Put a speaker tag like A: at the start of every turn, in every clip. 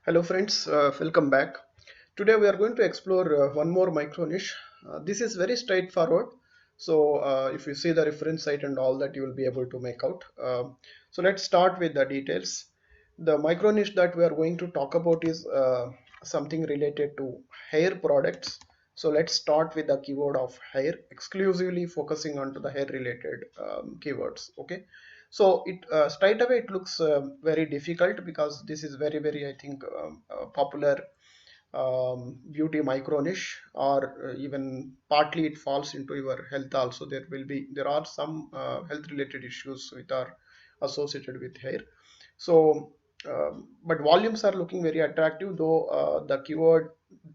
A: Hello friends, welcome back. Today we are going to explore one more micro niche. This is very straightforward. So if you see the reference site and all that, you will be able to make out. So let's start with the details. The micro niche that we are going to talk about is something related to hair products. So let's start with the keyword of hair, exclusively focusing on to the hair related keywords. Okay. So it straight away it looks very difficult because this is very I think popular beauty micro niche, or even partly it falls into your health also. There are some health related issues which are associated with hair. So but volumes are looking very attractive, though the keyword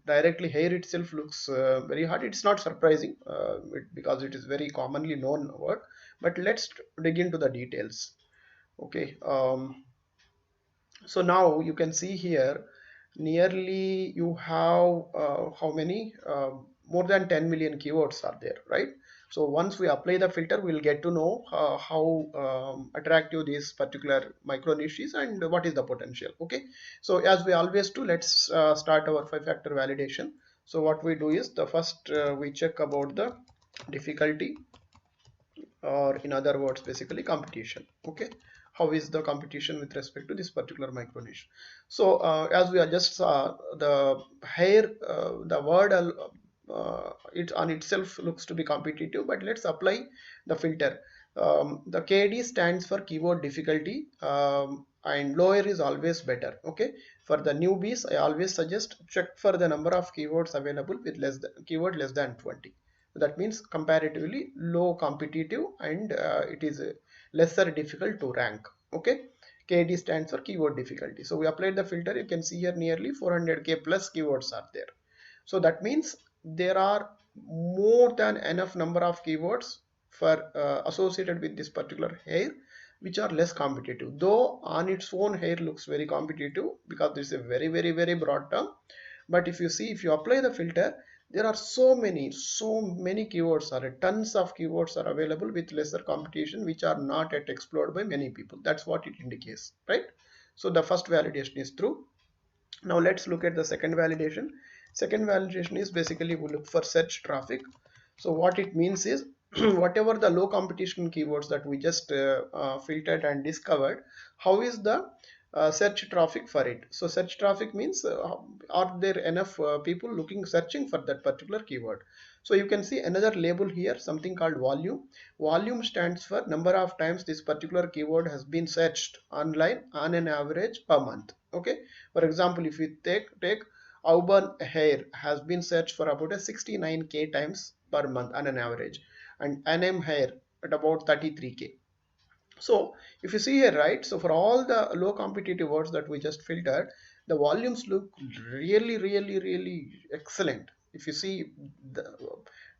A: directly hair itself looks very hard. It's not surprising because it is very commonly known word. But let's dig into the details. Okay. So now you can see here nearly you have how many more than 10 million keywords are there, right? So once we apply the filter, we'll get to know how attractive this particular micro niche is and what is the potential. Okay, so as we always do, let's start our 5-factor validation. So what we do is the first we check about the difficulty, or in other words basically competition. Okay, how is the competition with respect to this particular micro niche? So as we are just saw, the hair the word it on itself looks to be competitive, but let's apply the filter. The KD stands for keyword difficulty, and lower is always better. Okay, for the newbies I always suggest check for the number of keywords available with keyword less than 20. That means comparatively low competitive, and it is lesser difficult to rank. Okay, KD stands for keyword difficulty. So we applied the filter. You can see here nearly 400k plus keywords are there. So that means there are more than enough number of keywords for associated with this particular hair, which are less competitive, though on its own hair looks very competitive because this is a very broad term. But if you see, if you apply the filter, there are so many keywords, are tons of keywords are available with lesser competition, which are not yet explored by many people. That's what it indicates, right? So the first validation is true. Now let's look at the second validation. Second validation is basically we look for search traffic. So what it means is whatever the low competition keywords that we just filtered and discovered, how is the search traffic for it? So search traffic means are there enough people searching for that particular keyword? So you can see another label here, something called volume. Volume stands for number of times this particular keyword has been searched online on an average per month. Okay, for example, if you take auburn hair has been searched for about a 69k times per month on an average, and NM hair at about 33k. So if you see here, right, so for all the low competitive words that we just filtered, the volumes look really excellent. If you see the,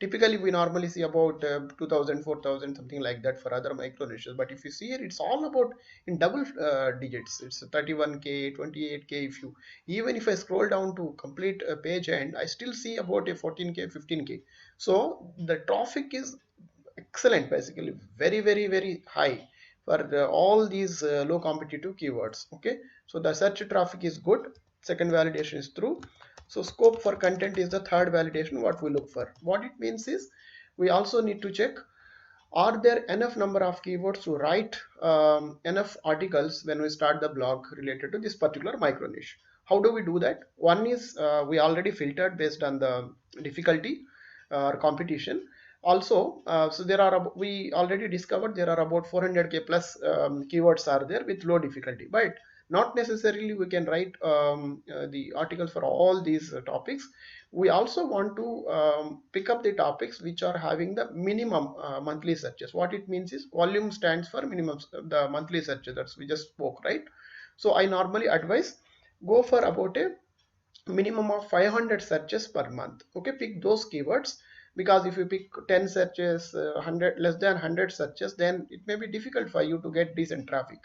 A: typically we normally see about 2000 4000 something like that for other micro niches, but if you see here it's all about in double digits. It's 31k 28k. If you, even if I scroll down to complete page end, I still see about a 14k 15k. So the traffic is excellent, basically very high for all these low competitive keywords. Okay, so the search traffic is good. Second validation is true. So scope for content is the third validation what we look for. What it means is we also need to check, are there enough number of keywords to write enough articles when we start the blog related to this particular micro niche. How do we do that? One is we already filtered based on the difficulty or competition. Also so there are, we already discovered there are about 400k plus keywords are there with low difficulty, but not necessarily we can write the articles for all these topics. We also want to pick up the topics which are having the minimum monthly searches. What it means is volume stands for minimum the monthly searches that we just spoke, right? So I normally advise go for about a minimum of 500 searches per month. Okay, pick those keywords, because if you pick 10 searches 100 less than 100 searches, then it may be difficult for you to get decent traffic.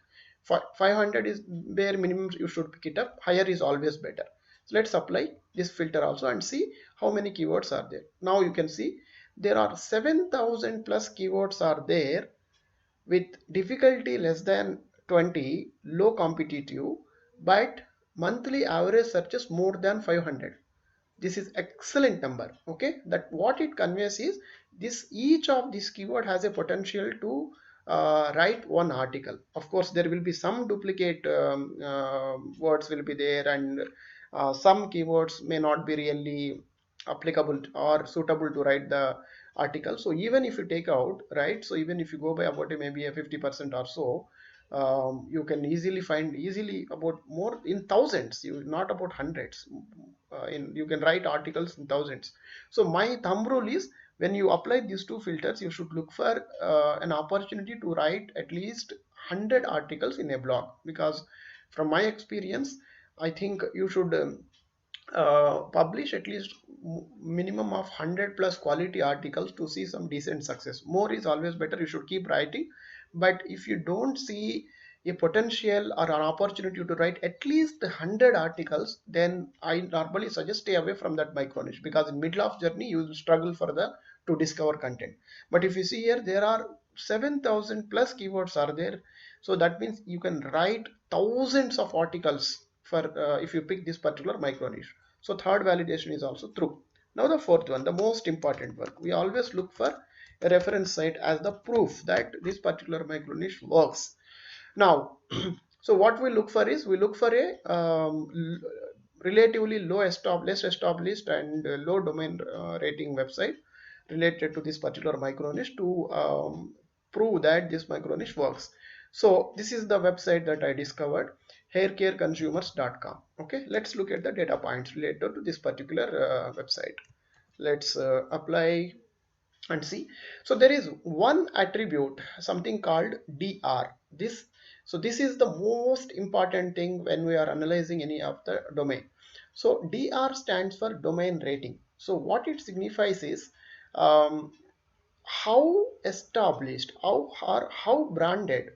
A: 500 is bare minimum, you should pick it up. Higher is always better. So let's apply this filter also and see how many keywords are there. Now you can see there are 7000 plus keywords are there with difficulty less than 20, low competitive, but monthly average searches more than 500. This is excellent number. Okay, that what it conveys is this, each of this keyword has a potential to write one article. Of course there will be some duplicate words will be there, and some keywords may not be really applicable or suitable to write the article. So even if you take out, right, so even if you go by about maybe a 50% or so, you can easily find easily about more in thousands, you not about hundreds. You can write articles in thousands. So my thumb rule is, when you apply these two filters, you should look for an opportunity to write at least 100 articles in a blog, because from my experience I think you should publish at least minimum of 100 plus quality articles to see some decent success. More is always better, you should keep writing. But if you don't see a potential or an opportunity to write at least 100 articles, then I normally suggest stay away from that micro niche, because in middle of journey you will struggle further to discover content. But if you see here, there are 7,000 plus keywords are there, so that means you can write thousands of articles for if you pick this particular micro niche. So third validation is also true. Now the fourth one, the most important one, we always look for a reference site as the proof that this particular micro niche works. Now so what we look for is, we look for a relatively less established and low domain rating website related to this particular micro niche to prove that this micro niche works. So this is the website that I discovered, haircareconsumers.com. Okay, let's look at the data points related to this particular website. Let's apply and see. So there is one attribute, something called DR. This is the most important thing when we are analyzing any of the domain. So DR stands for domain rating. So what it signifies is how established, how branded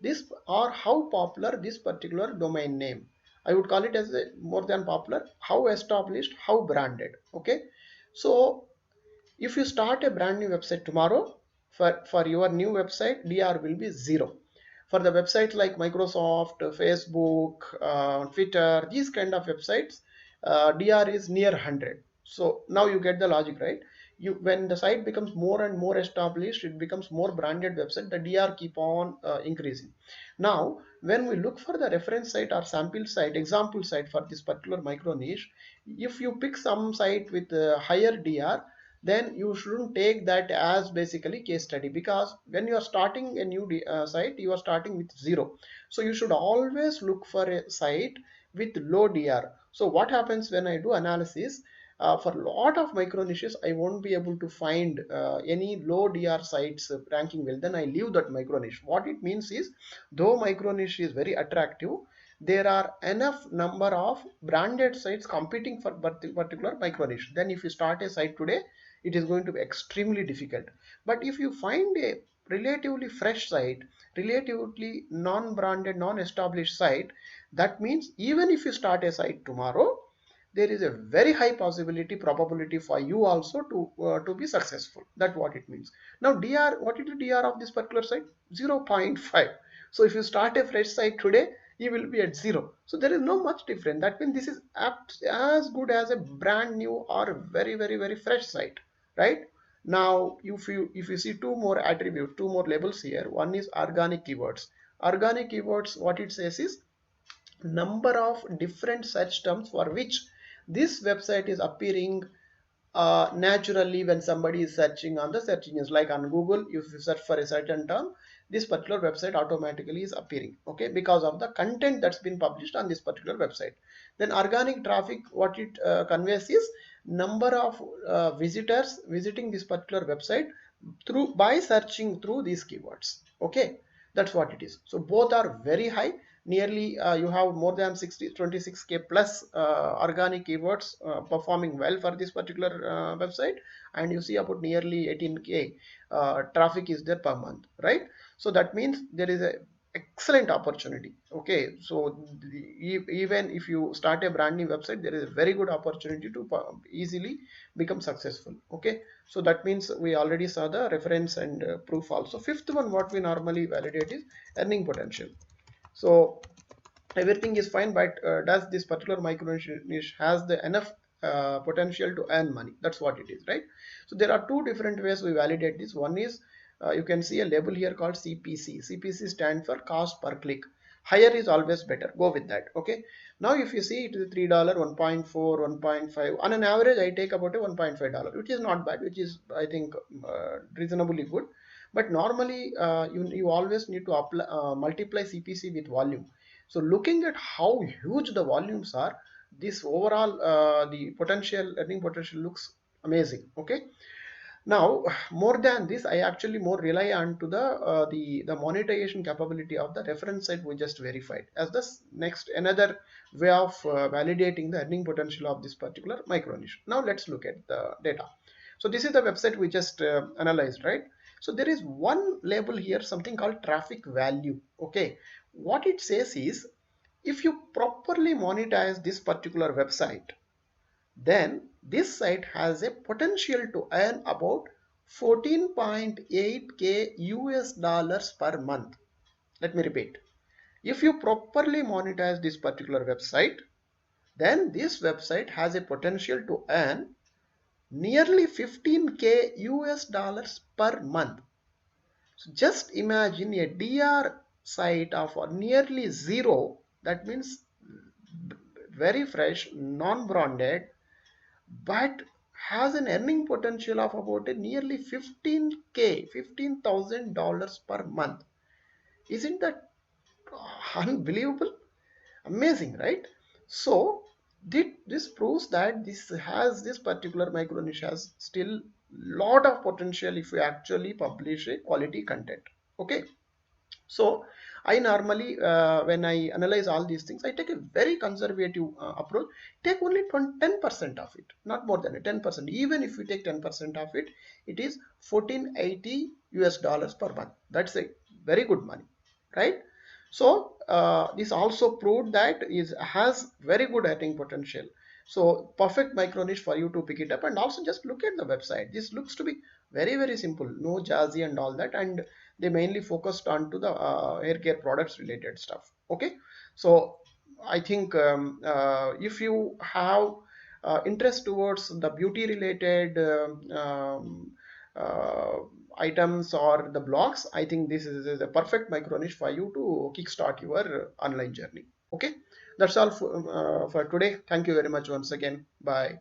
A: this, or how popular this particular domain name. I would call it as a more than popular, how established, how branded. Okay, so if you start a brand new website tomorrow, for your new website, DR will be 0. For the websites like Microsoft, Facebook, Twitter, these kind of websites, DR is near 100. So now you get the logic, right? When the site becomes more and more established, it becomes more branded website, the DR keep on increasing. Now when we look for the reference site or sample site, example site for this particular micro niche, if you pick some site with higher DR, then you shouldn't take that as basically case study, because when you are starting a new site, you are starting with 0. So you should always look for a site with low DR. So what happens when I do analysis, for a lot of micro niches, I won't be able to find any low DR sites ranking well, then I leave that micro niche. What it means is, though micro niche is very attractive, there are enough number of branded sites competing for particular micro niche. Then if you start a site today, it is going to be extremely difficult. But if you find a relatively fresh site, relatively non-branded, non-established site, that means even if you start a site tomorrow, there is a very high possibility, probability for you also to be successful. That's what it means. Now DR, what is the DR of this particular site? 0.5. So if you start a fresh site today, you will be at 0. So there is no much difference. That means this is as good as a brand new or very fresh site, right? Now if you see two more attributes, two more labels here. One is organic keywords. Organic keywords, what it says is number of different search terms for which this website is appearing naturally when somebody is searching on the search engines. Like on Google, if you search for a certain term, this particular website automatically is appearing, okay, because of the content that's been published on this particular website. Then organic traffic, what it conveys is number of visitors visiting this particular website through by searching through these keywords. Okay, that's what it is. So both are very high. Nearly you have more than 26k plus organic keywords performing well for this particular website, and you see about nearly 18k traffic is there per month, right? So that means there is a excellent opportunity. Okay, so even if you start a brand new website, there is a very good opportunity to easily become successful. Okay, so that means we already saw the reference and proof also. Fifth one, what we normally validate is earning potential. So everything is fine, but does this particular micro niche has the enough potential to earn money? That's what it is, right? So there are two different ways we validate this. One is you can see a label here called CPC. CPC stands for cost per click. Higher is always better, go with that. Okay, now if you see it is $3, 1.4, 1.5 on an average. I take about a $1.5, which is not bad, which is, I think, reasonably good. But normally you always need to apply, multiply CPC with volume. So looking at how huge the volumes are, this overall the potential earning potential looks amazing. Okay, now more than this, I actually more rely on to the monetization capability of the reference site we just verified as the next another way of validating the earning potential of this particular micro niche. Now let's look at the data. So this is the website we just analyzed, right? So there is one label here, something called traffic value. Okay, what it says is, if you properly monetize this particular website, then this site has a potential to earn about 14.8k US dollars per month. Let me repeat. If you properly monetize this particular website, then this website has a potential to earn nearly 15k US dollars per month. So just imagine a DR site of nearly zero, that means very fresh, non-branded, but has an earning potential of about a nearly 15k, $15,000 per month. Isn't that unbelievable? Amazing, right? So this proves that this particular micro niche has still lot of potential if we actually publish a quality content. Okay, so I normally when I analyze all these things, I take a very conservative approach. Take only 10% of it, not more than a 10%. Even if you take 10% of it, it is 1480 US dollars per month. That's a very good money, right? So this also proved that is has very good earning potential. So perfect micro niche for you to pick it up. And also just look at the website. This looks to be very simple, no jazzy and all that, and they mainly focused on to the hair care products related stuff. Okay, so I think if you have interest towards the beauty related uh, items or the blogs, I think this is a perfect micro niche for you to kickstart your online journey. Okay, that's all for today. Thank you very much once again. Bye.